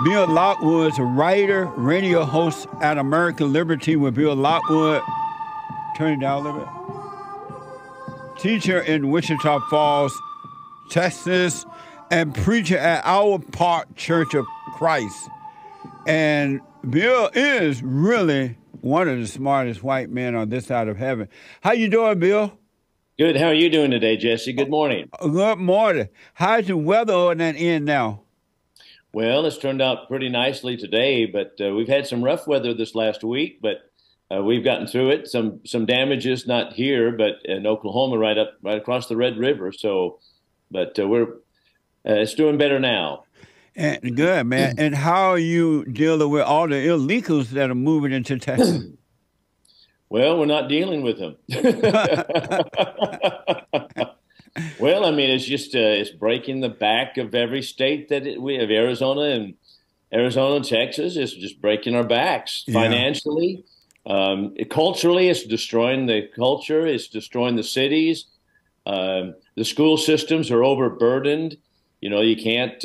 Bill Lockwood is a writer, radio host at American Liberty with Bill Lockwood. Turn it down a little bit. Teacher in Wichita Falls, Texas, and preacher at Our Park Church of Christ. And Bill is really one of the smartest white men on this side of heaven. How you doing, Bill? Good. How are you doing today, Jesse? Good morning. Good morning. How's the weather on that end now? Well, it's turned out pretty nicely today, but we've had some rough weather this last week, but we've gotten through it. Some damages, not here, but in Oklahoma, right across the Red River. So, but it's doing better now. And good, man. And how are you dealing with all the illegals that are moving into Texas? Well, we're not dealing with them. Well, I mean, it's just it's breaking the back of every state that we have. Arizona, Texas, is just breaking our backs financially, culturally. It's destroying the culture. It's destroying the cities. The school systems are overburdened. You know, you can't.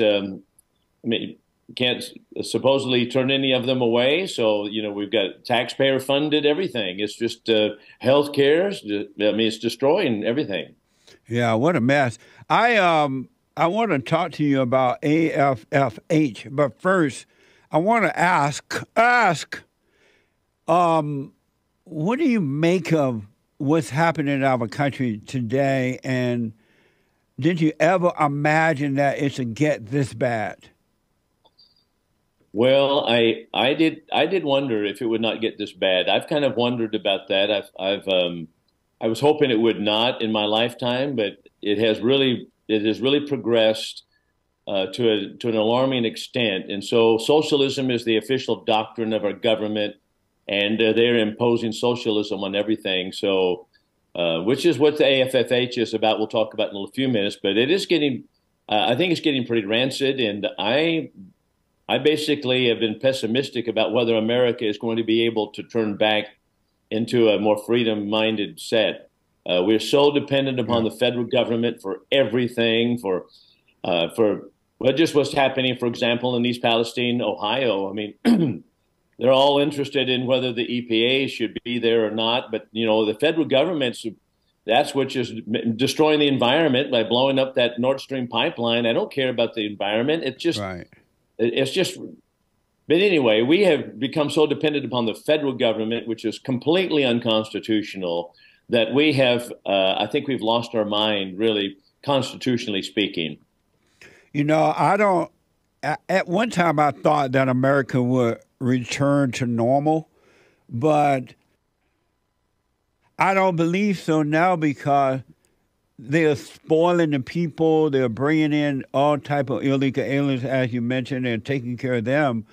You can't supposedly turn any of them away. So, you know, we've got taxpayer funded everything. It's just health care. It's destroying everything. Yeah, what a mess. I want to talk to you about AFFH, but first I want to ask, what do you make of what's happening in our country today? And did you ever imagine that it should get this bad? Well, I did wonder if it would not get this bad. I've kind of wondered about that. I was hoping it would not in my lifetime, but it has really progressed to an alarming extent. And so socialism is the official doctrine of our government, and they're imposing socialism on everything. So, which is what the AFFH is about. We'll talk about in a few minutes, but it is getting, I think it's getting pretty rancid. And I basically have been pessimistic about whether America is going to be able to turn back into a more freedom-minded set. We're so dependent upon the federal government for everything, for just what's happening, for example, in East Palestine, Ohio. I mean, they're all interested in whether the EPA should be there or not, but you know, the federal that's what is destroying the environment by blowing up that Nord Stream pipeline. I don't care about the environment. It's just. Right. It's just, but anyway, we have become so dependent upon the federal government, which is completely unconstitutional, that we have, I think we've lost our mind, really, constitutionally speaking. You know, at one time I thought that America would return to normal, but I don't believe so now because they're spoiling the people. They're bringing in all type of illegal aliens, as you mentioned, and taking care of them.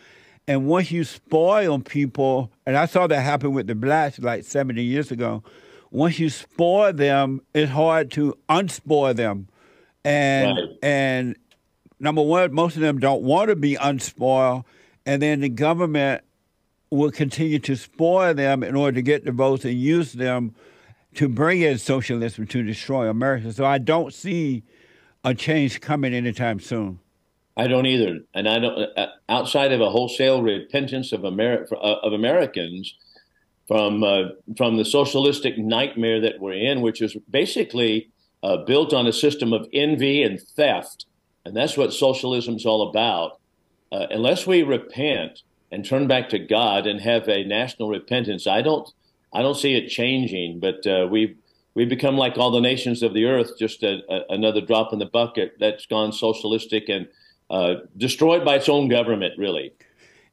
And once you spoil people, and I saw that happen with the blacks like 70 years ago, once you spoil them, it's hard to unspoil them. And number one, most of them don't want to be unspoiled, and then the government will continue to spoil them in order to get the votes and use them to bring in socialism to destroy America. So I don't see a change coming anytime soon. I don't either. And I don't, outside of a wholesale repentance of Americans from the socialistic nightmare that we're in, which is basically built on a system of envy and theft. And that's what socialism is all about. Unless we repent and turn back to God and have a national repentance, I don't see it changing, but we've become like all the nations of the earth, just another drop in the bucket that's gone socialistic and destroyed by its own government, really.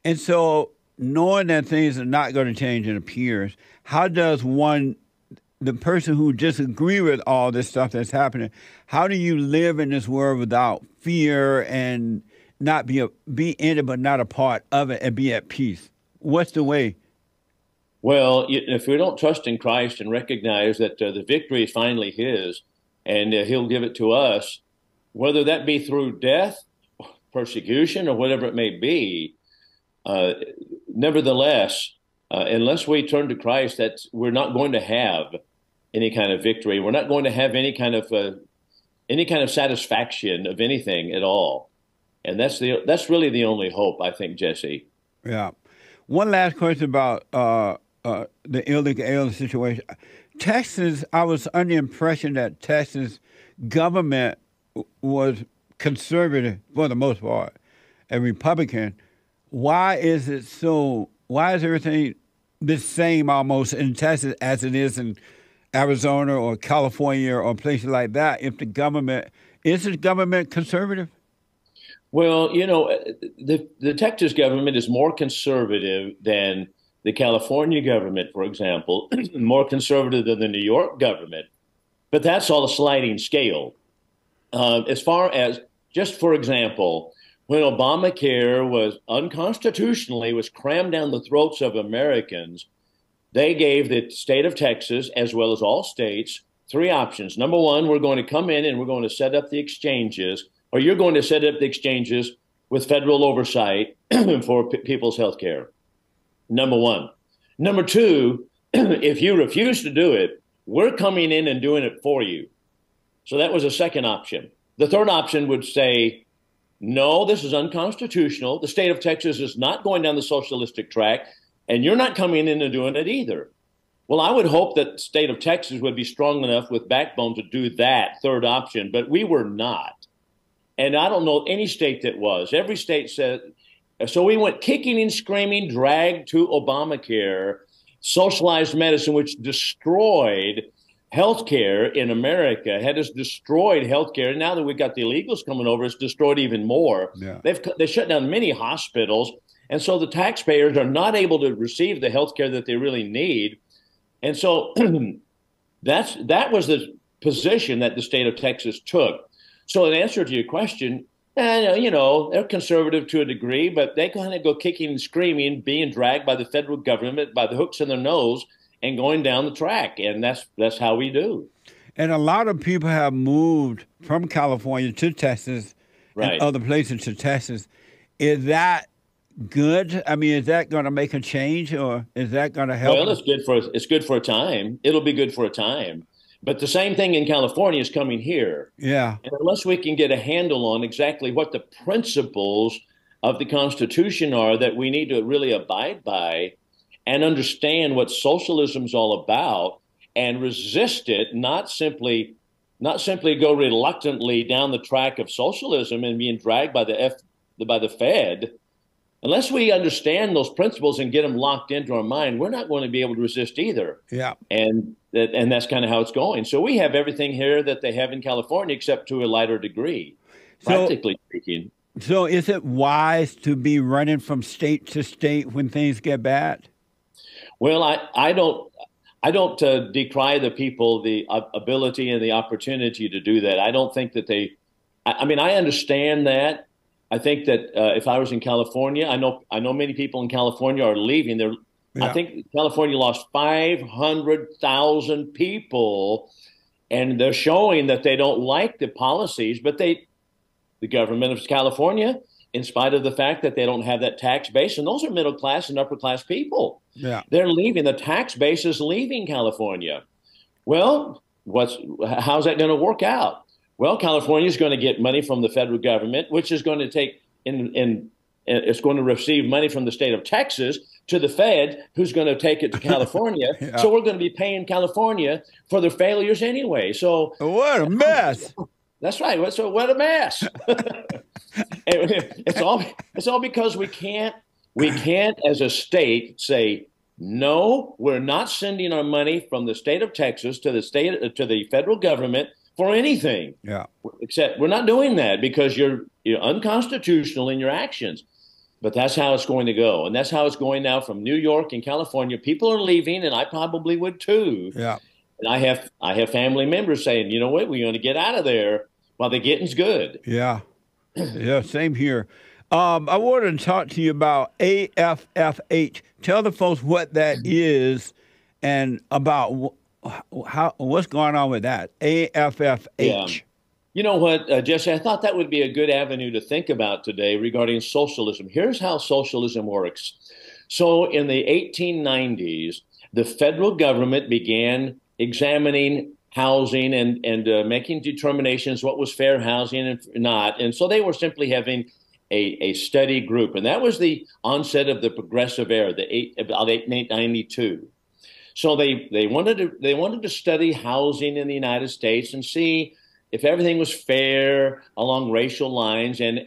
And so, knowing that things are not going to change, it appears, how does the person who disagrees with all this stuff that's happening, how do you live in this world without fear and not be in it but not a part of it and be at peace? What's the way? Well, if we don't trust in Christ and recognize that the victory is finally His and He'll give it to us, whether that be through death, persecution, or whatever it may be, nevertheless, unless we turn to Christ, we're not going to have any kind of victory. We're not going to have any kind of satisfaction of anything at all. And that's really the only hope, I think, Jesse. Yeah. One last question about the illegal alien situation. Texas, I was under the impression that Texas government was conservative for the most part, and Republican. Why is it so? Why is everything the same almost in Texas as it is in Arizona or California or places like that? If the government is the government conservative? Well, the Texas government is more conservative than the California government, for example, more conservative than the New York government. But that's all a sliding scale. As far as, just for example, when Obamacare was unconstitutionally was crammed down the throats of Americans, they gave the state of Texas, as well as all states, three options. Number one, we're going to come in and we're going to set up the exchanges, or you're going to set up the exchanges with federal oversight for people's health care. Number one. Number two, if you refuse to do it, we're coming in and doing it for you. So that was a second option. The third option would say, no, this is unconstitutional. The state of Texas is not going down the socialistic track, and you're not coming in and doing it either. Well, I would hope that the state of Texas would be strong enough with backbone to do that third option, but we were not. And I don't know any state that was. Every state said, so we went kicking and screaming, dragged to Obamacare, socialized medicine, which destroyed healthcare in America, had us destroyed healthcare. And now that we've got the illegals coming over, it's destroyed even more. Yeah. They shut down many hospitals. And so the taxpayers are not able to receive the healthcare that they really need. And so that was the position that the state of Texas took. So in answer to your question, they're conservative to a degree, but they kind of go kicking and screaming, being dragged by the federal government by the hooks in their nose and going down the track. And that's how we do. And a lot of people have moved from California to Texas and other places to Texas. Is that good? I mean, is that going to make a change, or is that going to help? Well, it's good for a time. It'll be good for a time. But the same thing in California is coming here. Yeah. And unless we can get a handle on exactly what the principles of the Constitution are that we need to really abide by and understand what socialism is all about and resist it, not simply go reluctantly down the track of socialism and being dragged by the Fed. Unless we understand those principles and get them locked into our mind, we're not going to be able to resist either. Yeah. And that's kind of how it's going. So we have everything here that they have in California, except to a lighter degree, practically speaking. So is it wise to be running from state to state when things get bad? Well, I don't decry the people the ability and the opportunity to do that. I don't think that I mean, I understand that. I think that if I was in California, I know many people in California are leaving. I think California lost 500,000 people, and they're showing that they don't like the policies. But the government of California, in spite of the fact that they don't have that tax base, and those are middle class and upper class people, they're leaving. The tax base is leaving California. Well, how's that going to work out? Well, California is going to get money from the federal government, which is going to take it's going to receive money from the state of Texas to the Fed, who's going to take it to California. So we're going to be paying California for their failures anyway. So what a mess! That's right. So what a mess! It's all because we can't as a state say, no, we're not sending our money from the state of Texas to the federal government for anything. Yeah. Except we're not doing that because you're unconstitutional in your actions. But that's how it's going to go. And that's how it's going now from New York and California. People are leaving, and I probably would too. Yeah. And I have family members saying, you know what, we're going to get out of there while the getting's good. Yeah. Yeah, same here. I wanted to talk to you about AFFH. Tell the folks what that is and about what's going on with that, AFFH. Yeah. You know what, Jesse, I thought that would be a good avenue to think about today regarding socialism. Here's how socialism works. So in the 1890s, the federal government began examining housing and making determinations what was fair housing and not. And so they were simply having a steady group. And that was the onset of the progressive era, about 1892. So they wanted to study housing in the United States and see if everything was fair along racial lines and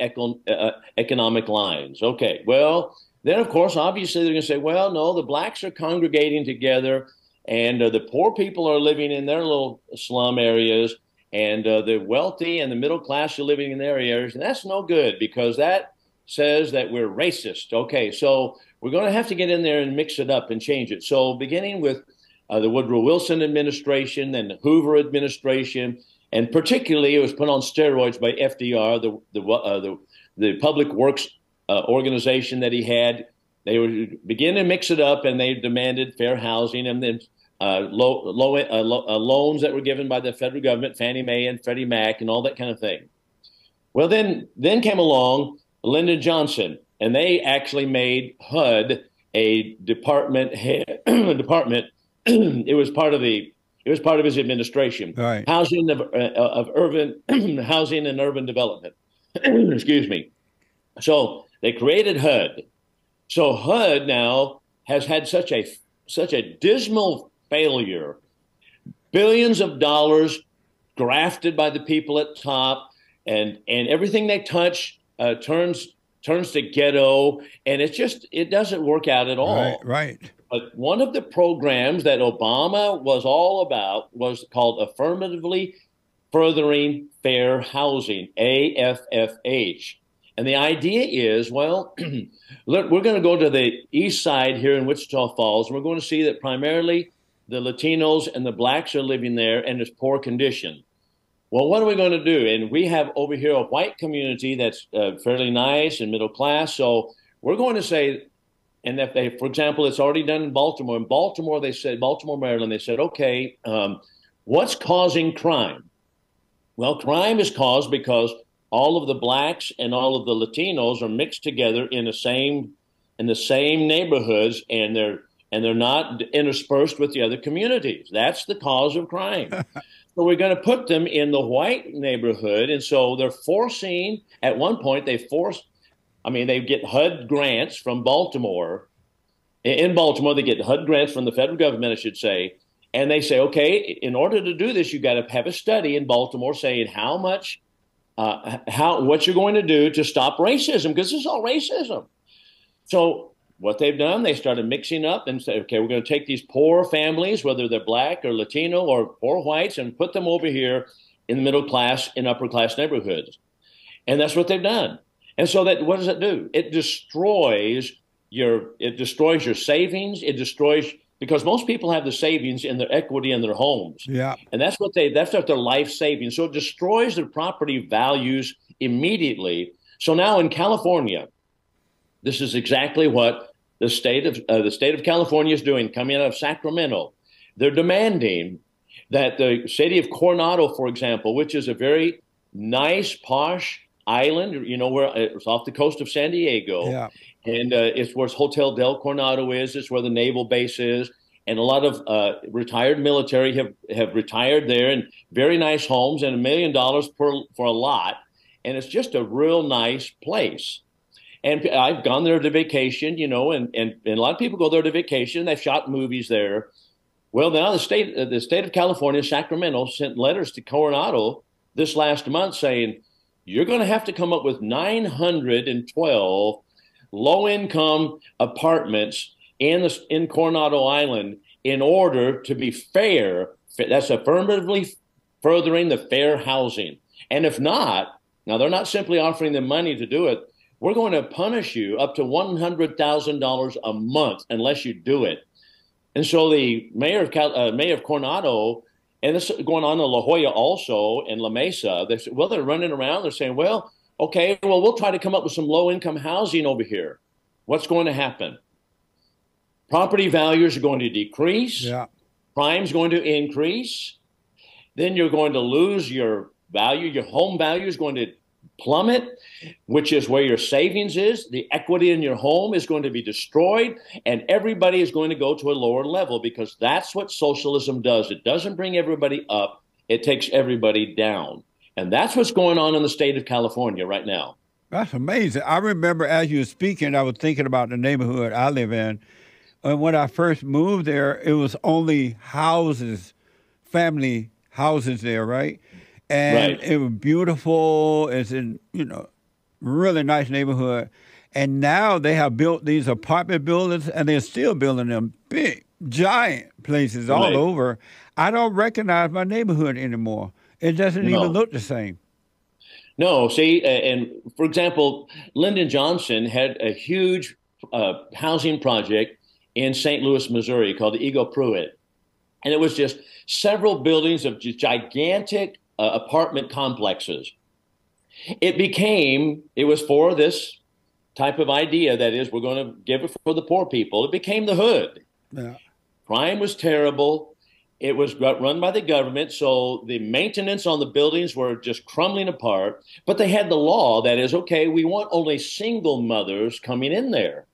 economic lines. Okay, well, then of course, obviously they're going to say, well, no, the blacks are congregating together, and the poor people are living in their little slum areas, and the wealthy and the middle class are living in their areas, and that's no good because that says that we're racist. Okay, so we're going to have to get in there and mix it up and change it. So beginning with the Woodrow Wilson administration and the Hoover administration, and particularly it was put on steroids by FDR, the public works organization that he had. They would begin to mix it up, and they demanded fair housing, and then loans that were given by the federal government, Fannie Mae and Freddie Mac, and all that kind of thing. Well, then came along Lyndon Johnson, and they actually made HUD a department department. It was part of his administration. Right. Housing of urban housing and urban development. Excuse me. So they created HUD. So HUD now has had such a dismal failure. Billions of dollars grafted by the people at top, and everything they touch turns to ghetto, and it doesn't work out at all. Right. But one of the programs that Obama was all about was called Affirmatively Furthering Fair Housing, AFFH. And the idea is, well, look, we're going to go to the east side here in Wichita Falls, and we're going to see that primarily the Latinos and the blacks are living there, and it's poor condition. Well, what are we going to do? And we have over here a white community that's fairly nice and middle class. So we're going to say, and if they, for example, it's already done in Baltimore. In Baltimore, they said, Baltimore, Maryland, they said, okay, what's causing crime? Well, crime is caused because all of the blacks and all of the Latinos are mixed together in the same neighborhoods, and they're not interspersed with the other communities. That's the cause of crime. So we're going to put them in the white neighborhood, and so they're forcing. At one point, they get HUD grants from Baltimore. In Baltimore, they get HUD grants from the federal government, I should say. And they say, okay, in order to do this, you got to have a study in Baltimore saying what you're going to do to stop racism, because this is all racism. So what they've done, they started mixing up and said, okay, we're going to take these poor families, whether they're black or Latino or poor whites, and put them over here in the middle class and upper class neighborhoods. And that's what they've done. And so what does it do? It destroys your savings. It destroys, because most people have the savings in their equity in their homes. Yeah. And that's what their life savings. So it destroys their property values immediately. So now in California, this is exactly what the state of California is doing, coming out of Sacramento. They're demanding that the city of Coronado, for example, which is a very nice, posh island, where it's off the coast of San Diego, yeah. And it's where Hotel Del Coronado is. It's where the naval base is, and a lot of retired military have retired there, and very nice homes, and $1 million for a lot, and it's just a real nice place. And I've gone there to vacation, and a lot of people go there to vacation. They've shot movies there. Well, now the state of California, Sacramento, sent letters to Coronado this last month saying, you're going to have to come up with 912 low-income apartments in Coronado Island in order to be fair. That's affirmatively furthering the fair housing. And if not, now they're not simply offering them money to do it. We're going to punish you up to $100,000 a month unless you do it. And so the mayor of Coronado, and this is going on in La Jolla also, and La Mesa, they're running around. They're saying, well, okay, we'll try to come up with some low-income housing over here. What's going to happen? Property values are going to decrease. Yeah. Crime's going to increase. Then you're going to lose your value. Your home value is going to plummet, which is where your savings is. The equity in your home is going to be destroyed, and everybody is going to go to a lower level, because that's what socialism does. It doesn't bring everybody up. It takes everybody down. And that's what's going on in the state of California right now. That's amazing. I remember as you were speaking, I was thinking about the neighborhood I live in. And when I first moved there, it was only houses, family houses there, right? And Right. it was beautiful. It's in, really nice neighborhood. And now they have built these apartment buildings and they're still building them big, giant places all Right. over. I don't recognize my neighborhood anymore. It doesn't even No. look the same. No, see, and for example, Lyndon Johnson had a huge housing project in St. Louis, Missouri called the Eagle Pruitt. And it was just several buildings of just gigantic apartment complexes. It was for this type of idea that is, we're going to give it for the poor people. It became the hood. Yeah. Crime was terrible. It was run by the government, so the maintenance on the buildings were just crumbling apart. But they had the law that is, okay, we want only single mothers coming in there.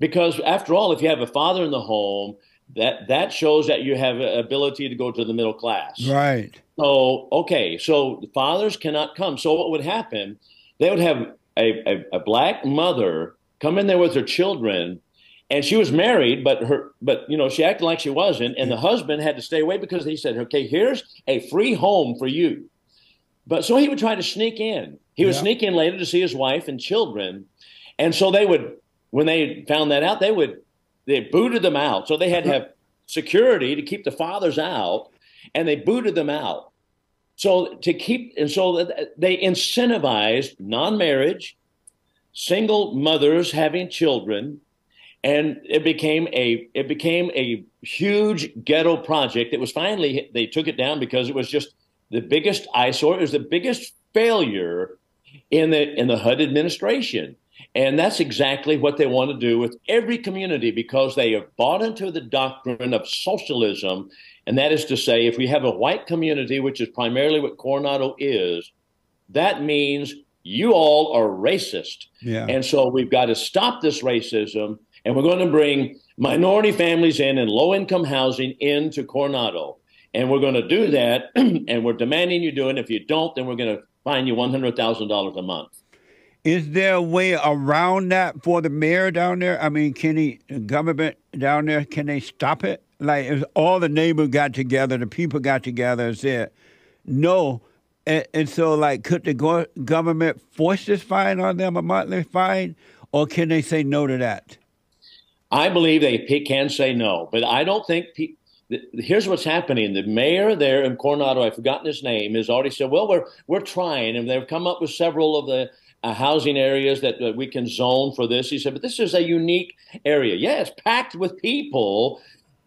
Because after all, if you have a father in the home, that shows that you have an ability to go to the middle class. Right. So, okay, so the fathers cannot come. So what would happen? They would have a black mother come in there with her children, and she was married, but she acted like she wasn't, and the husband had to stay away because he said, okay, here's a free home for you. But so he would try to sneak in. He would Yeah. sneak in later to see his wife and children. And so when they found that out, they booted them out. So they had to have security to keep the fathers out, and they booted them out. So they incentivized non-marriage, single mothers having children, and it became a huge ghetto project. It was finally they took it down because it was just the biggest eyesore. It was the biggest failure in the HUD administration. And that's exactly what they want to do with every community because they have bought into the doctrine of socialism. And that is to say, if we have a white community, which is primarily what Coronado is, that means you all are racist. Yeah. And so we've got to stop this racism. And we're going to bring minority families in and low-income housing into Coronado. And we're going to do that. And we're demanding you do it. If you don't, then we're going to fine you $100,000 a month. Is there a way around that for the mayor down there? I mean, the government down there, can they stop it? Like, if all the neighbors got together, the people got together and said, no. And so, like, could the government force this fine on them, a monthly fine? Or can they say no to that? I believe they can say no. But I don't think here's what's happening. The mayor there in Coronado, I've forgotten his name, has already said, well, we're trying. And they've come up with several of the housing areas that we can zone for this. He said, but this is a unique area. Yeah, it's packed with people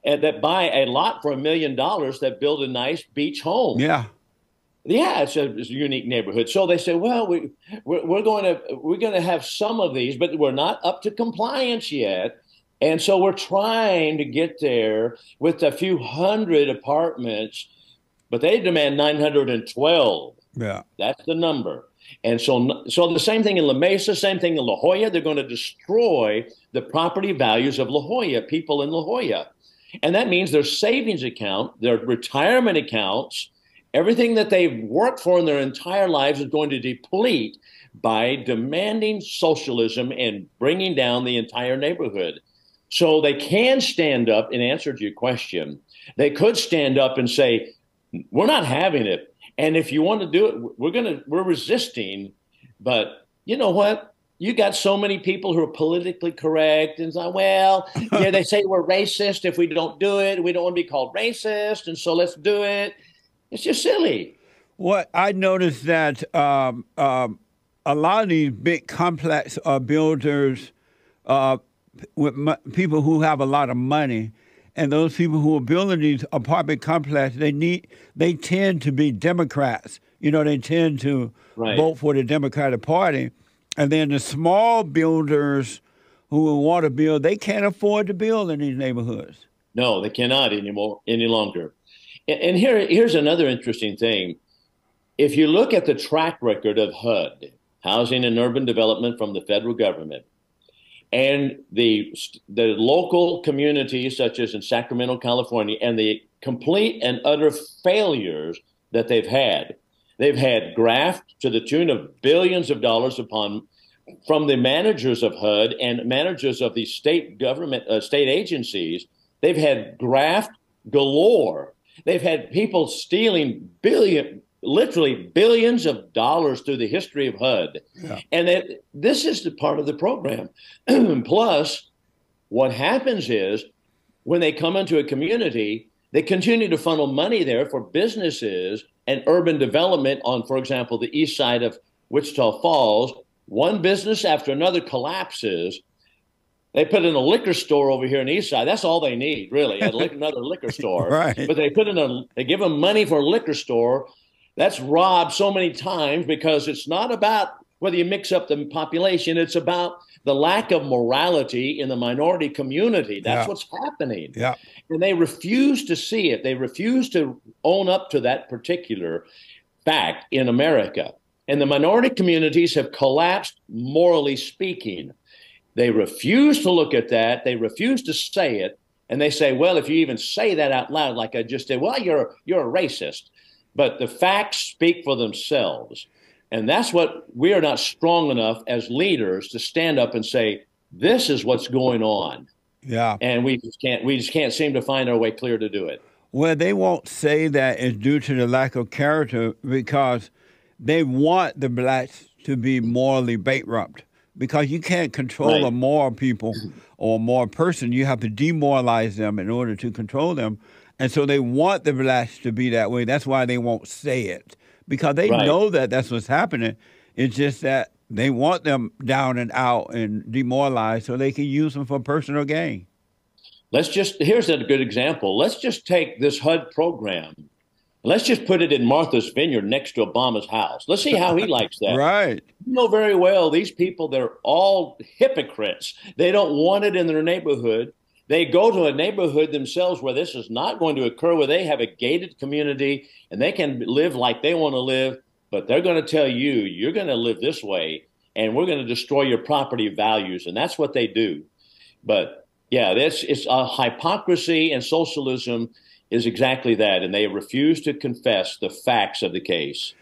that buy a lot for $1 million that build a nice beach home. Yeah. Yeah, it's a unique neighborhood. So they say, well, we're going to have some of these, but we're not up to compliance yet. And so we're trying to get there with a few hundred apartments, but they demand 912. Yeah. That's the number. And so the same thing in La Mesa, same thing in La Jolla. They're going to destroy the property values of La Jolla, people in La Jolla. And that means their savings account, their retirement accounts, everything that they've worked for in their entire lives is going to deplete by demanding socialism and bringing down the entire neighborhood. So they can stand up, in answer to your question, they could stand up and say, we're not having it. And if you want to do it, we're resisting. But you know what? You got so many people who are politically correct and say, well, yeah, they say we're racist if we don't do it. We don't want to be called racist. And so let's do it. It's just silly. What I noticed that a lot of these big complex builders, with people who have a lot of money, and those people who are building these apartment complexes, they tend to be Democrats. They tend to vote for the Democratic Party. And then the small builders who want to build, they can't afford to build in these neighborhoods. No, they cannot any longer. And here's another interesting thing. If you look at the track record of HUD, Housing and Urban Development from the federal government, and the local communities, such as in Sacramento, California, and the complete and utter failures that they've had, They've had graft to the tune of billions of dollars from the managers of HUD and managers of the state government, state agencies. They've had graft galore. They've had people stealing literally billions of dollars through the history of HUD. Yeah. And this is the part of the program. Plus, what happens is when they come into a community, they continue to funnel money there for businesses and urban development on, for example, the east side of Wichita Falls. One business after another collapses. They put in a liquor store over here in the east side. That's all they need, really, another liquor store. Right. But they give them money for a liquor store. That's robbed so many times because it's not about whether you mix up the population. It's about the lack of morality in the minority community. That's what's happening. Yeah. And they refuse to see it. They refuse to own up to that particular fact in America. And the minority communities have collapsed, morally speaking. They refuse to look at that. They refuse to say it. And they say, well, if you even say that out loud, like I just did, well, you're a racist. But the facts speak for themselves. And that's what we are not strong enough as leaders to stand up and say, this is what's going on. Yeah. And we just can't seem to find our way clear to do it. Well, they won't say that it's due to the lack of character because they want the blacks to be morally bankrupt, because you can't control a moral people or a moral person. You have to demoralize them in order to control them. And so they want the blacks to be that way. That's why they won't say it, because they know that that's what's happening. It's just that they want them down and out and demoralized so they can use them for personal gain. Here's a good example. Let's just take this HUD program. Let's just put it in Martha's Vineyard next to Obama's house. Let's see how he likes that. Right. You know very well, these people, they're all hypocrites. They don't want it in their neighborhood. They go to a neighborhood themselves where this is not going to occur, where they have a gated community and they can live like they want to live, but they're going to tell you, you're going to live this way and we're going to destroy your property values. And that's what they do. But yeah, it's a hypocrisy, and socialism is exactly that, and they refuse to confess the facts of the case.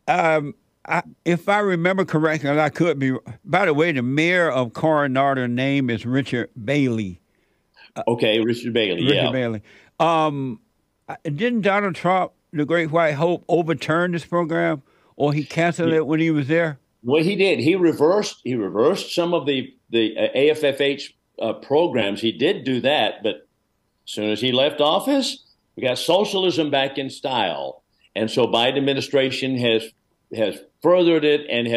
If I remember correctly, and I could be, by the way, the mayor of Coronado name is Richard Bailey. Okay, Richard Bailey, Richard Bailey. Didn't Donald Trump, the Great White Hope, overturn this program, or he canceled it when he was there? Well, he did. He reversed some of the AFFH programs. He did do that, but as soon as he left office, we got socialism back in style. And so Biden administration has furthered it and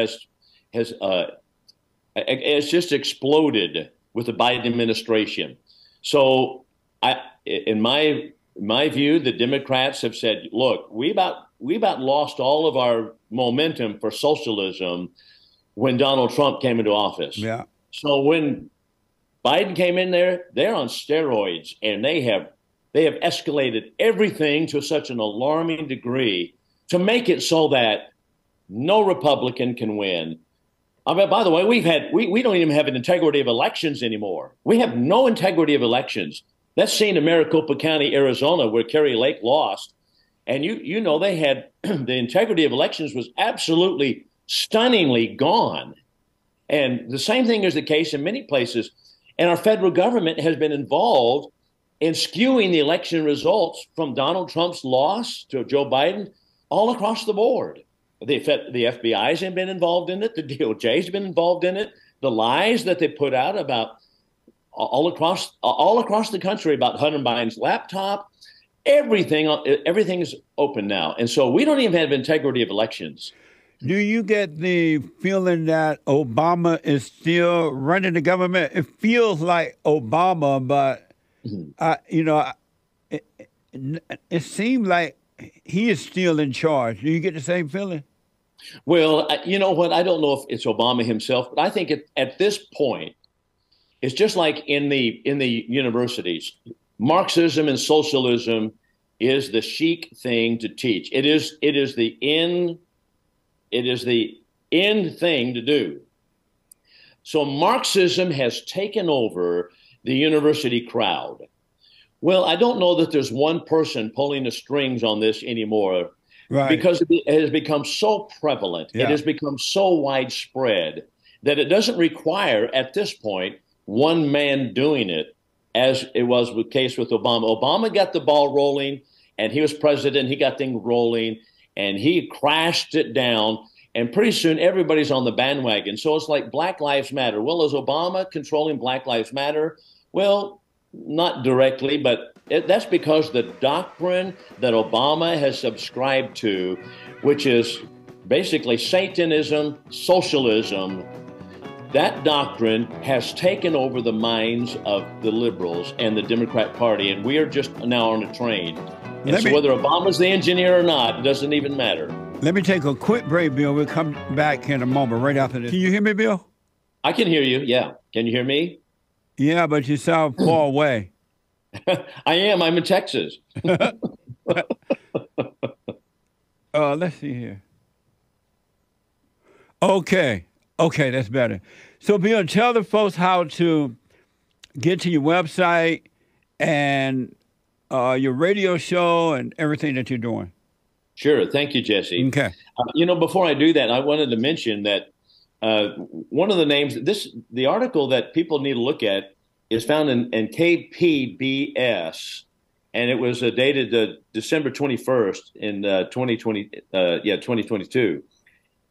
it's just exploded with the Biden administration. So in my view, the Democrats have said, look, we about lost all of our momentum for socialism when Donald Trump came into office. Yeah. So when Biden came in there, they're on steroids, and they have escalated everything to such an alarming degree to make it so that no Republican can win. I mean, by the way, we don't even have an integrity of elections anymore. We have no integrity of elections. That's seen in Maricopa County, Arizona, where Kerry Lake lost. And you know they had the integrity of elections was absolutely stunningly gone. And the same thing is the case in many places. And our federal government has been involved in skewing the election results from Donald Trump's loss to Joe Biden all across the board. The FBI has been involved in it. The DOJ has been involved in it. The lies that they put out about all across the country about Hunter Biden's laptop, everything is open now. And so we don't even have integrity of elections. Do you get the feeling that Obama is still running the government? It feels like Obama, but it seems like he is still in charge. Do you get the same feeling? Well, you know what? I don't know if it's Obama himself, but I think at this point, it's just like in the universities. Marxism and socialism is the chic thing to teach. It is the end thing to do. So Marxism has taken over the university crowd. Well, I don't know that there's one person pulling the strings on this anymore. Right. because it has become so prevalent. It Yeah. has become so widespread that it doesn't require, at this point, one man doing it, as it was the case with Obama. Obama got the ball rolling, and he was president. He got things rolling, and he crashed it down. And pretty soon, everybody's on the bandwagon. So it's like Black Lives Matter. Well, is Obama controlling Black Lives Matter? Well, not directly, but that's because the doctrine that Obama has subscribed to, which is basically Satanism, socialism, that doctrine has taken over the minds of the liberals and the Democrat Party, and we are just now on a train. And so whether Obama's the engineer or not, it doesn't even matter. Let me take a quick break, Bill. We'll come back in a moment right after this. Can you hear me, Bill? I can hear you, yeah. Can you hear me? Yeah, but you sound far away. I am. I'm in Texas. Let's see here. Okay, that's better. So, Bill, tell the folks how to get to your website and your radio show and everything that you're doing. Sure. Thank you, Jesse. Okay. Before I do that, I wanted to mention that one of the names, the article that people need to look at is found in KPBS, and it was dated December 21st in 2022.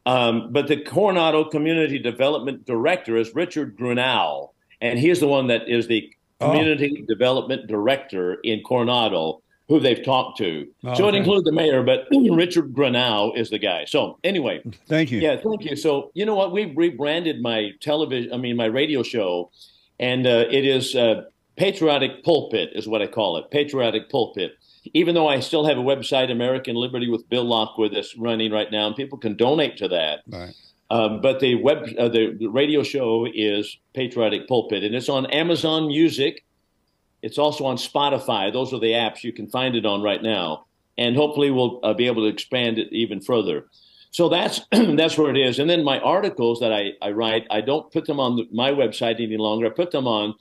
But the Coronado Community Development Director is Richard Grunau, and he is the one that is the Community Development Director in Coronado, who they've talked to. So it includes the mayor, but Richard Grunau is the guy. So anyway. Thank you. Yeah, thank you. So you know what? We've rebranded my my radio show, and it is Patriotic Pulpit is what I call it, Patriotic Pulpit. Even though I still have a website, American Liberty with Bill Lockwood, that's running right now, and people can donate to that. Right. But the radio show is Patriotic Pulpit, and it's on Amazon Music. It's also on Spotify. Those are the apps you can find it on right now, and hopefully we'll be able to expand it even further. So that's that's where it is. And then my articles that I write, I don't put them on my website any longer. I put them on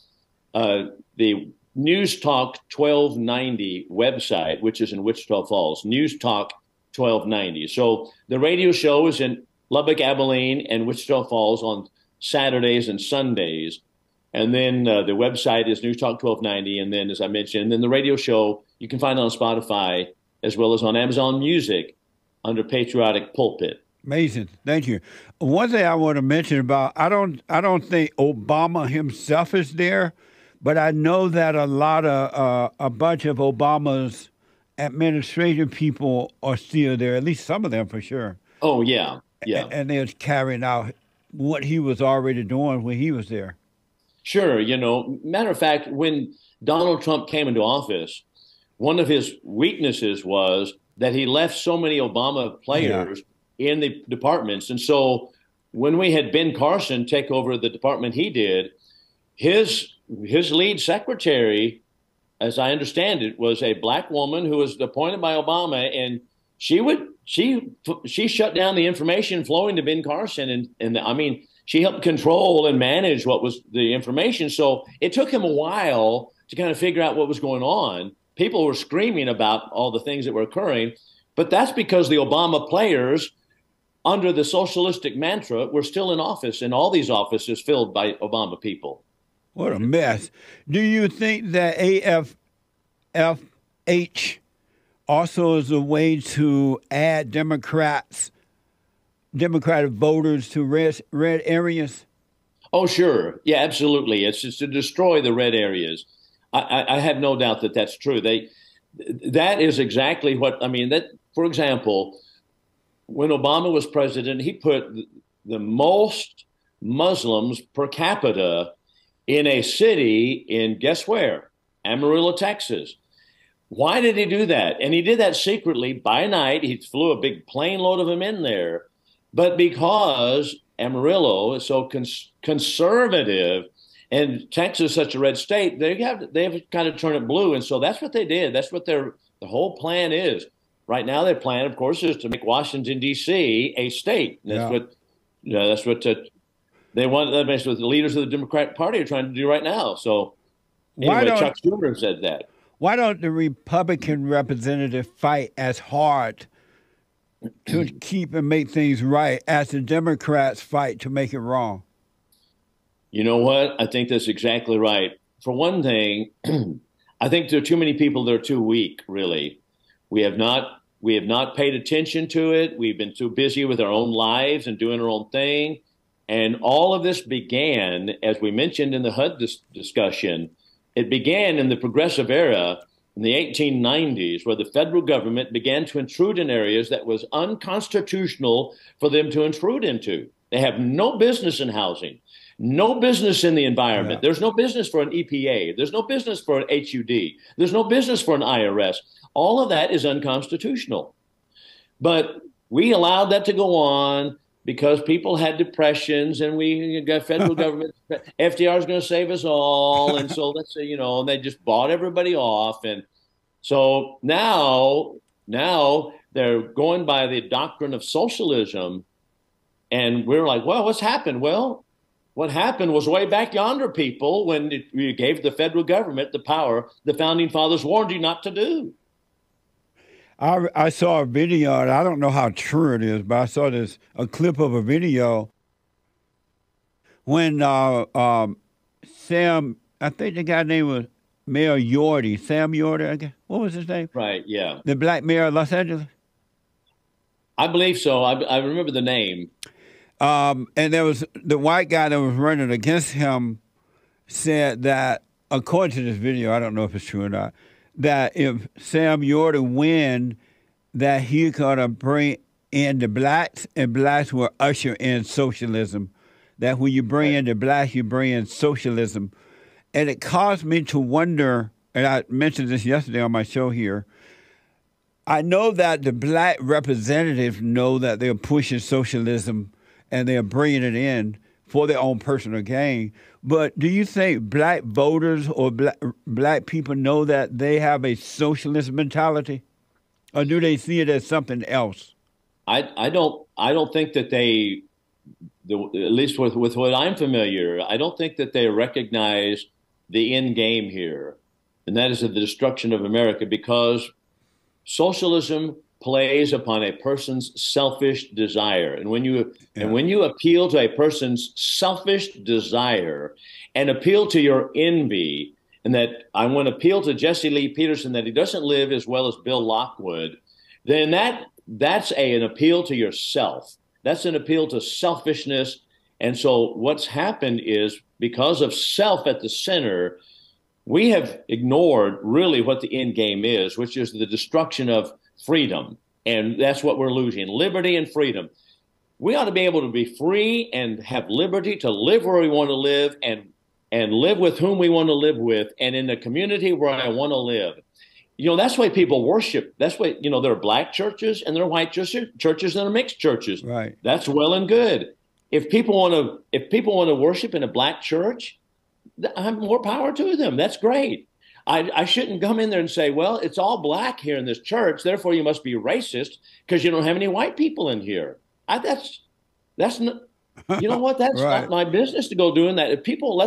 the News Talk 1290 website, which is in Wichita Falls. News Talk 1290. So the radio show is in Lubbock, Abilene, and Wichita Falls on Saturdays and Sundays. And then the website is News Talk 1290. And then, as I mentioned, then the radio show you can find on Spotify as well as on Amazon Music under Patriotic Pulpit. Amazing. Thank you. One thing I want to mention about, I don't think Obama himself is there, but I know that a bunch of Obama's administration people are still there, at least some of them for sure. Oh, yeah. Yeah. And they're carrying out what he was already doing when he was there. Sure. Matter of fact, when Donald Trump came into office, one of his weaknesses was that he left so many Obama players in the departments. And so when we had Ben Carson take over the department he did, his lead secretary, as I understand it, was a black woman who was appointed by Obama, and she shut down the information flowing to Ben Carson, and I mean, she helped control and manage what was the information. So it took him a while to kind of figure out what was going on. People were screaming about all the things that were occurring, but that's because the Obama players, under the socialistic mantra, were still in office, and all these offices filled by Obama people. What a mess. Do you think that AFFH also is a way to add Democratic voters to red areas? Oh, sure. Yeah, absolutely. It's just to destroy the red areas. I have no doubt that that's true. That is exactly what, I mean, that, for example, when Obama was president, he put the most Muslims per capita in a city in, guess where? Amarillo, Texas. Why did he do that? And he did that secretly by night. He flew a big plane load of them in there. But because Amarillo is so conservative and Texas is such a red state, they have kind of turned it blue. And so that's what they did. That's what the whole plan is. Right now, their plan, of course, is to make Washington, D.C. a state. And that's what they want. That's what the leaders of the Democratic Party are trying to do right now. So anyway, Chuck Schumer said that. Why don't the Republican representatives fight as hard to keep and make things right as the Democrats fight to make it wrong? You know what? I think that's exactly right. For one thing, I think there are too many people that are too weak, really. We have not paid attention to it. We've been too busy with our own lives and doing our own thing. And all of this began, as we mentioned in the HUD discussion, it began in the progressive era in the 1890s, where the federal government began to intrude in areas that was unconstitutional for them to intrude into. They have no business in housing, no business in the environment. Yeah. There's no business for an EPA. There's no business for an HUD. There's no business for an IRS. All of that is unconstitutional. But we allowed that to go on because people had depressions and we got federal government. FDR is going to save us all. And so let's say, and they just bought everybody off. And so now they're going by the doctrine of socialism. And we're like, well, what's happened? Well, what happened was way back yonder, people, when you gave the federal government the power the founding fathers warned you not to do. I saw a video, and I don't know how true it is, but I saw a clip of a video when Sam, I think the guy's name was Mayor Yorty, Sam Yorty, I guess. What was his name? Right, yeah. The black mayor of Los Angeles? I believe so. I remember the name. And there was the white guy that was running against him said that, according to this video, I don't know if it's true or not, that if Sam Yorty win, that he gonna bring in the blacks, and blacks will usher in socialism. That when you bring in the blacks, you bring in socialism. And it caused me to wonder, and I mentioned this yesterday on my show here, I know that the black representatives know that they're pushing socialism and they're bringing it in for their own personal gain. But do you think black voters or black people know that they have a socialist mentality, or do they see it as something else? I don't think that at least with what I'm familiar, I don't think that they recognize the end game here, and that is the destruction of America, because socialism plays upon a person's selfish desire. And when you appeal to a person's selfish desire and appeal to your envy, and that I want to appeal to Jesse Lee Peterson that he doesn't live as well as Bill Lockwood, then that's an appeal to yourself. That's an appeal to selfishness. And so what's happened is, because of self at the center, we have ignored really what the end game is, which is the destruction of freedom. And that's what we're losing, liberty and freedom. We ought to be able to be free and have liberty to live where we want to live and live with whom we want to live with and in the community where I want to live. That's why people worship. That's why, there are black churches and there are white churches and there are mixed churches. Right. That's well and good. If people want to worship in a black church, I have more power to them. That's great. I shouldn't come in there and say, well, it's all black here in this church, therefore you must be racist because you don't have any white people in here. That's not, you know what? That's right. Not my business to go doing that. If people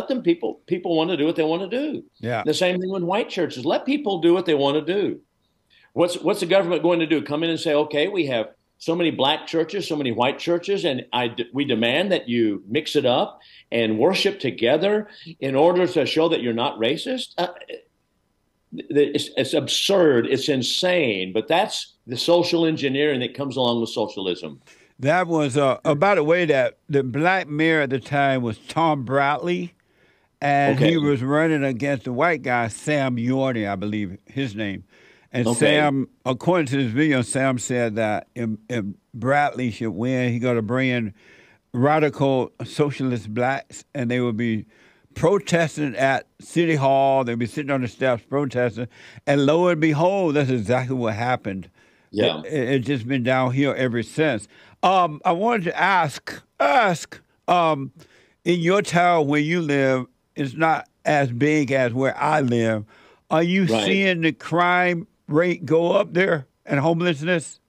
people want to do what they want to do. Yeah. The same thing with white churches. Let people do what they want to do. What's the government going to do? Come in and say, okay, we have so many black churches, so many white churches, and we demand that you mix it up and worship together in order to show that you're not racist? It's absurd. It's insane. But that's the social engineering that comes along with socialism. That was, by the way, that the black mayor at the time was Tom Bradley, and he was running against the white guy, Sam Yorty, I believe his name. And Sam, according to this video, Sam said that if Bradley should win, he's going to bring in radical socialist blacks, and they will be protesting at City Hall. They'll be sitting on the steps protesting. And lo and behold, that's exactly what happened. Yeah. It's just been downhill ever since. I wanted to ask, in your town where you live, it's not as big as where I live. Are you seeing the crime rate go up there and homelessness?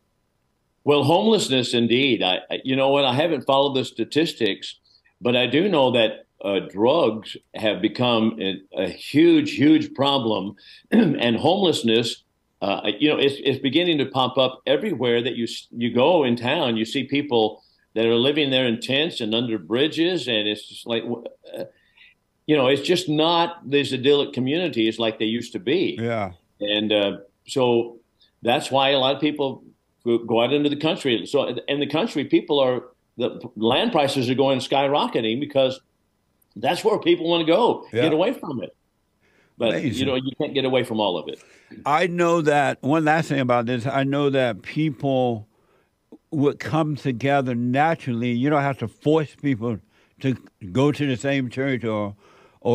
Well, homelessness, indeed. You know what? I haven't followed the statistics, but I do know that drugs have become a huge, huge problem, and homelessness It's beginning to pop up everywhere that you go in town. You see people that are living there in tents and under bridges, and it's just like, it's just not these idyllic communities like they used to be. Yeah. And so that's why a lot of people go out into the country. So in the country, the land prices are going skyrocketing because that's where people want to go, get away from it. But, Amazing. you can't get away from all of it. I know that one last thing about this, I know that people would come together naturally. You don't have to force people to go to the same church or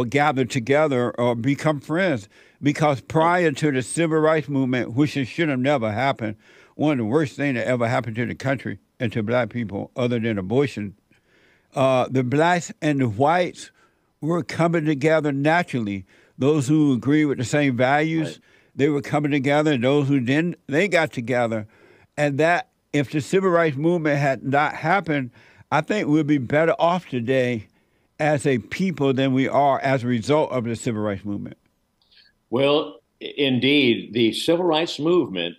gather together or become friends. Because prior to the civil rights movement, which it should have never happened, one of the worst things that ever happened to the country and to black people other than abortion, the blacks and the whites were coming together naturally. Those who agree with the same values, Right. they were coming together, and those who didn't, they got together. And that, if the civil rights movement had not happened, I think we'd be better off today as a people than we are as a result of the civil rights movement. Well, indeed, the civil rights movement,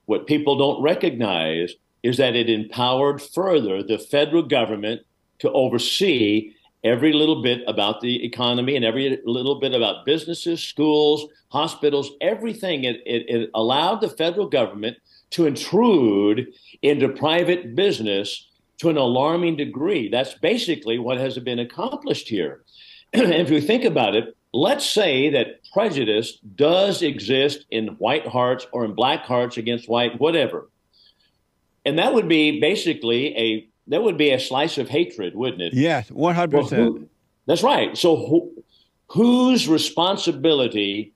what people don't recognize is that it empowered further the federal government to oversee every little bit about the economy and every little bit about businesses, schools, hospitals, everything. It allowed the federal government to intrude into private business to an alarming degree. That's basically what has been accomplished here. And if you think about it, let's say that prejudice does exist in white hearts or in black hearts against white, whatever. And that would be basically a slice of hatred, wouldn't it? Yes, 100%. Well, that's right. So whose responsibility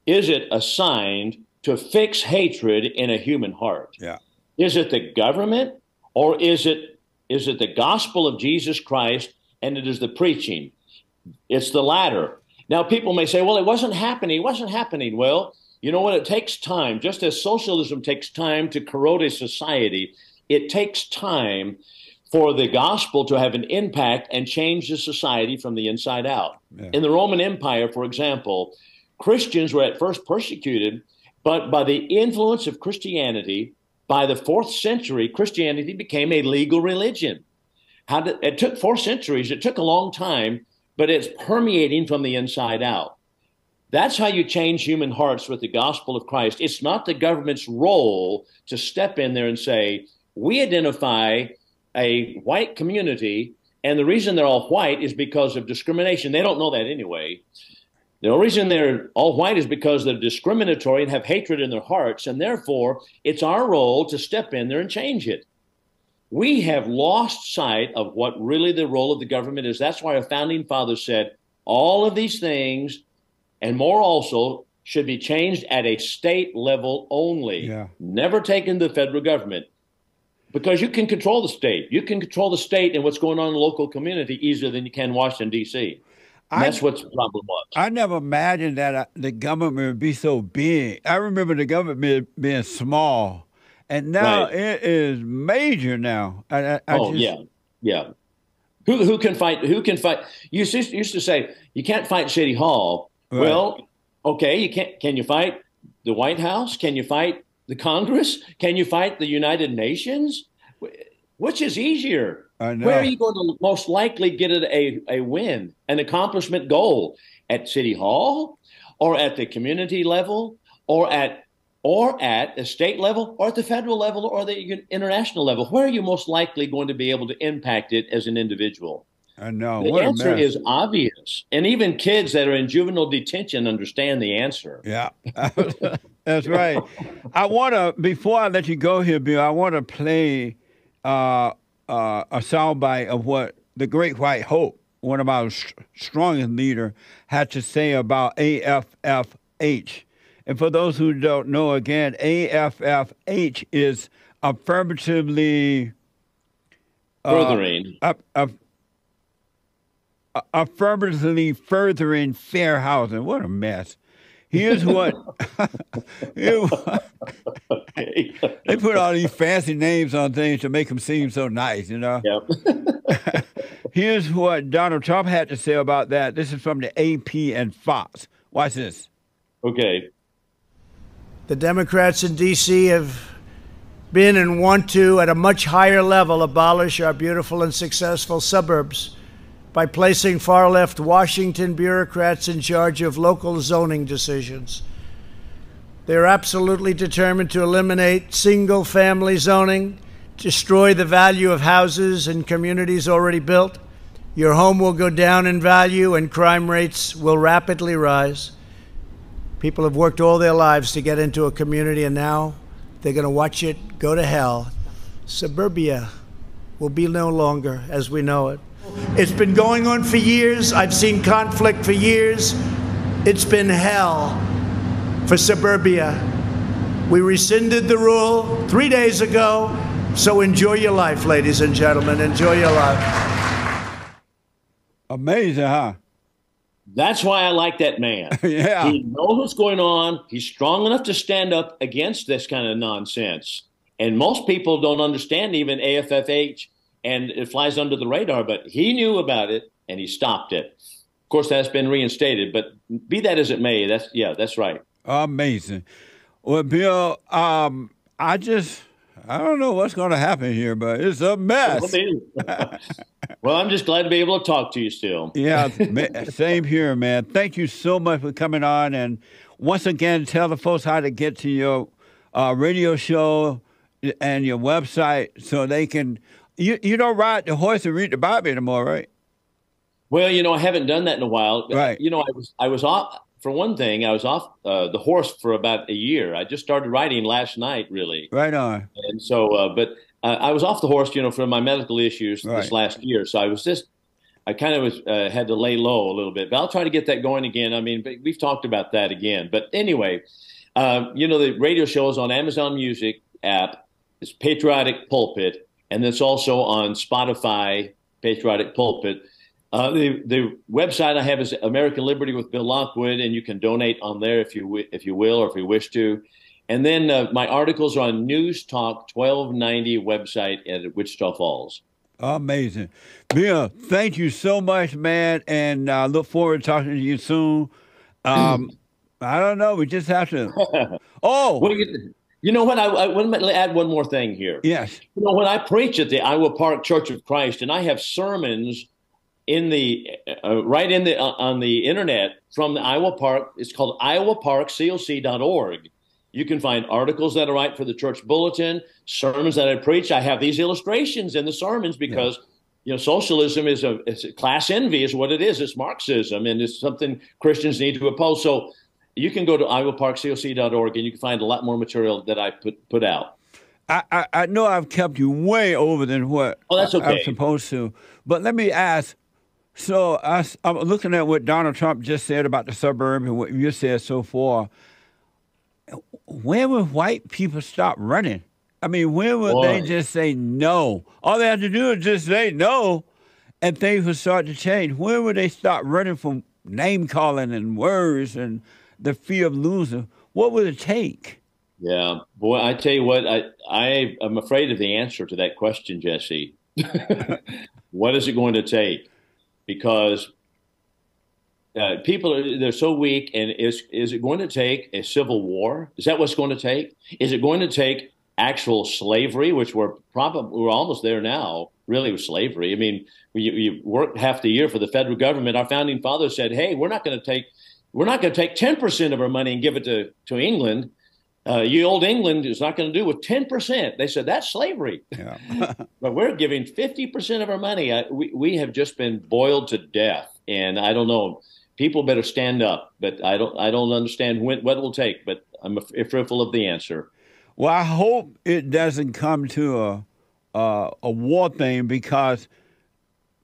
is it assigned to fix hatred in a human heart? Yeah. Is it the government, or is it the gospel of Jesus Christ and it is the preaching? It's the latter. Now, people may say, well, it wasn't happening. It wasn't happening. Well, you know what? It takes time. Just as socialism takes time to corrode a society, it takes time for the gospel to have an impact and change the society from the inside out. Yeah. In the Roman Empire, for example, Christians were at first persecuted, but by the influence of Christianity, by the 4th century, Christianity became a legal religion. It took 4 centuries. It took a long time, but it's permeating from the inside out. That's how you change human hearts with the gospel of Christ. It's not the government's role to step in there and say, we identify a white community, and the reason they're all white is because of discrimination. They don't know that anyway. The only reason they're all white is because they're discriminatory and have hatred in their hearts, and therefore it's our role to step in there and change it. We have lost sight of what really the role of the government is. That's why our founding fathers said all of these things and more also should be changed at a state level only, never taken to the federal government. Because you can control the state. You can control the state and what's going on in the local community easier than you can Washington, D.C. That's what the problem was. I never imagined that the government would be so big. I remember the government being small, and now it is major now. Yeah. Who can fight? Who can fight? You used to say you can't fight City Hall. Right. Well, okay, you can't. Can you fight the White House? Can you fight the Congress? Can you fight the United Nations? Which is easier? I know. Where are you going to most likely get a win, an accomplishment goal? At City Hall, or at the community level, or at the state level, or at the federal level, or the international level? Where are you most likely going to be able to impact it as an individual? I know. The answer is obvious. And even kids that are in juvenile detention understand the answer. Yeah, that's right. Before I let you go here, Bill, I want to play a soundbite of what the Great White Hope, one of our strongest leaders, had to say about AFFH. And for those who don't know, again, AFFH is affirmatively furthering. Affirmatively furthering fair housing. What a mess. Here's what they put all these fancy names on things to make them seem so nice, you know? Yep. Here's what Donald Trump had to say about that. This is from the AP and Fox. Watch this. Okay. The Democrats in D.C. have been and want to, at a much higher level, abolish our beautiful and successful suburbs by placing far-left Washington bureaucrats in charge of local zoning decisions. They are absolutely determined to eliminate single-family zoning, destroy the value of houses and communities already built. Your home will go down in value and crime rates will rapidly rise. People have worked all their lives to get into a community, and now they're going to watch it go to hell. Suburbia will be no longer as we know it. It's been going on for years. I've seen conflict for years. It's been hell for suburbia. We rescinded the rule 3 days ago, so enjoy your life, ladies and gentlemen. Enjoy your life. Amazing, huh? That's why I like that man. Yeah. He knows what's going on. He's strong enough to stand up against this kind of nonsense. And most people don't understand even AFFH, and it flies under the radar, but he knew about it and he stopped it. Of course, that's been reinstated, but be that as it may, that's right. Amazing. Well, Bill, I don't know what's going to happen here, but it's a mess. Well, I'm just glad to be able to talk to you still. Yeah, same here, man. Thank you so much for coming on. And once again, tell the folks how to get to your radio show and your website so they can, you don't ride the horse and read the Bible anymore, right? Well, I haven't done that in a while. Right. I was off, for one thing, I was off the horse for about a year. I just started riding last night, really. Right on. And so, I was off the horse, for my medical issues this last year. So I kind of had to lay low a little bit, but I'll try to get that going again. I mean, we've talked about that again. But anyway, the radio show is on Amazon Music app. It's Patriotic Pulpit, and it's also on Spotify, Patriotic Pulpit. The website I have is American Liberty with Bill Lockwood, and you can donate on there if you will, or if you wish to. And then my articles are on News Talk 1290 website at Wichita Falls. Amazing. Bill, thank you so much, man, and I look forward to talking to you soon. I don't know. We just have to. Oh. Well, you know what? I want to add one more thing here. Yes. When I preach at the Iowa Park Church of Christ, and I have sermons on the internet from the Iowa Park. It's called iowaparkcoc.org. You can find articles that I write for the church bulletin, sermons that I preach. I have these illustrations in the sermons because, socialism is a class envy is what it is. It's Marxism, and it's something Christians need to oppose. So you can go to iowaparkcoc.org, and you can find a lot more material that I put out. I know I've kept you way over than what that's okay. I'm supposed to. But let me ask, so I'm looking at what Donald Trump just said about the suburb and what you said so far. When will white people stop running? I mean, when will they just say no? All they have to do is just say no, and things will start to change. When will they stop running from name-calling and words and the fear of losing? What will it take? Yeah, boy, I tell you what, I'm afraid of the answer to that question, Jesse. What is it going to take? Because people they're so weak, and is it going to take a civil war? Is that what's going to take? Is it going to take actual slavery, which we're almost there now, really, with slavery? I mean, you work half the year for the federal government. Our founding fathers said, "Hey, we're not going to take 10% of our money and give it to England. You old England is not going to do with 10%. They said that's slavery. Yeah. But we're giving 50% of our money. We have just been boiled to death, and I don't know. People better stand up, but I don't understand what it will take, but I'm fearful of the answer. Well, I hope it doesn't come to a war thing, because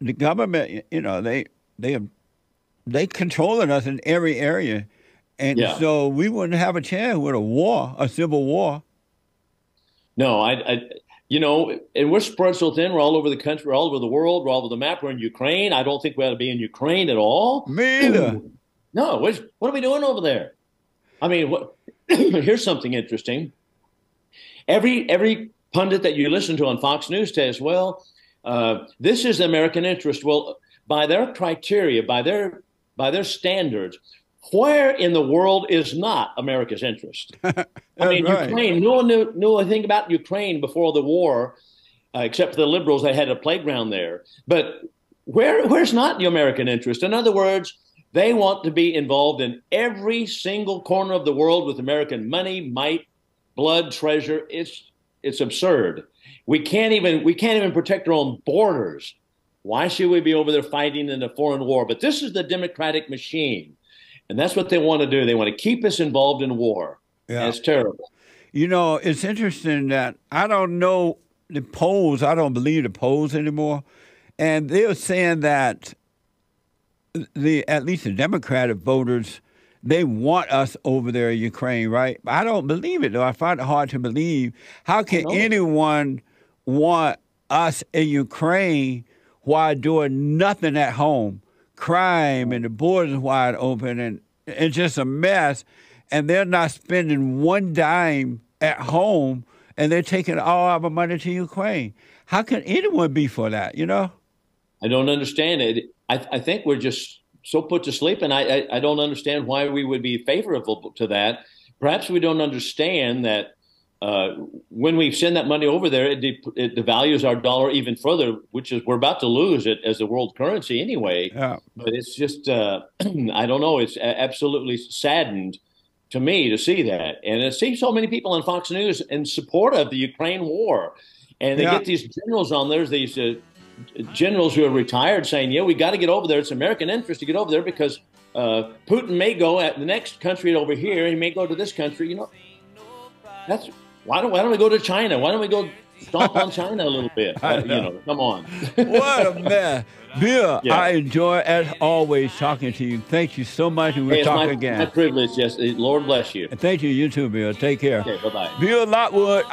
the government, they controlling us in every area, and so we wouldn't have a chance with a civil war. No, and we're spread so thin. We're all over the country. We're all over the world. We're all over the map. We're in Ukraine. I don't think we ought to be in Ukraine at all. Me either. No, what are we doing over there? I mean, here's something interesting. Every pundit that you listen to on Fox News says, well, this is the American interest. Well, by their criteria, by their standards, Where in the world is not America's interest? I mean, right. Ukraine, no one knew anything about Ukraine before the war, except for the liberals. They had a playground there. But where's not the American interest? In other words, they want to be involved in every single corner of the world with American money, might, blood, treasure. It's absurd. We can't even protect our own borders. Why should we be over there fighting in a foreign war? But this is the democratic machine. And that's what they want to do. They want to keep us involved in war. Yeah. And it's terrible. You know, it's interesting that I don't know the polls. I don't believe the polls anymore. And they're saying that at least the Democratic voters, they want us over there in Ukraine, right? I don't believe it, though. I find it hard to believe. How can anyone want us in Ukraine while doing nothing at home? Crime and the borders wide open, and it's just a mess. And they're not spending one dime at home, and they're taking all our money to Ukraine. How can anyone be for that, you know? I don't understand it. I think we're just so put to sleep, and I don't understand why we would be favorable to that. Perhaps we don't understand that when we send that money over there, it devalues our dollar even further, which is we're about to lose it as the world currency anyway. Yeah. But it's just, I don't know, it's absolutely saddened to me to see that. And I see so many people on Fox News in support of the Ukraine war. And they get these generals on there, these generals who are retired saying, yeah, we got to get over there. It's American interest to get over there because Putin may go at the next country over here. He may go to this country. You know, that's why don't we go to China? Why don't we go stomp on China a little bit? You know, come on. What a mess. Bill, I enjoy, as always, talking to you. Thank you so much, and we'll talk again. My privilege, yes. Lord bless you. And thank you, you too, Bill. Take care. Okay, bye-bye. Bill Lockwood.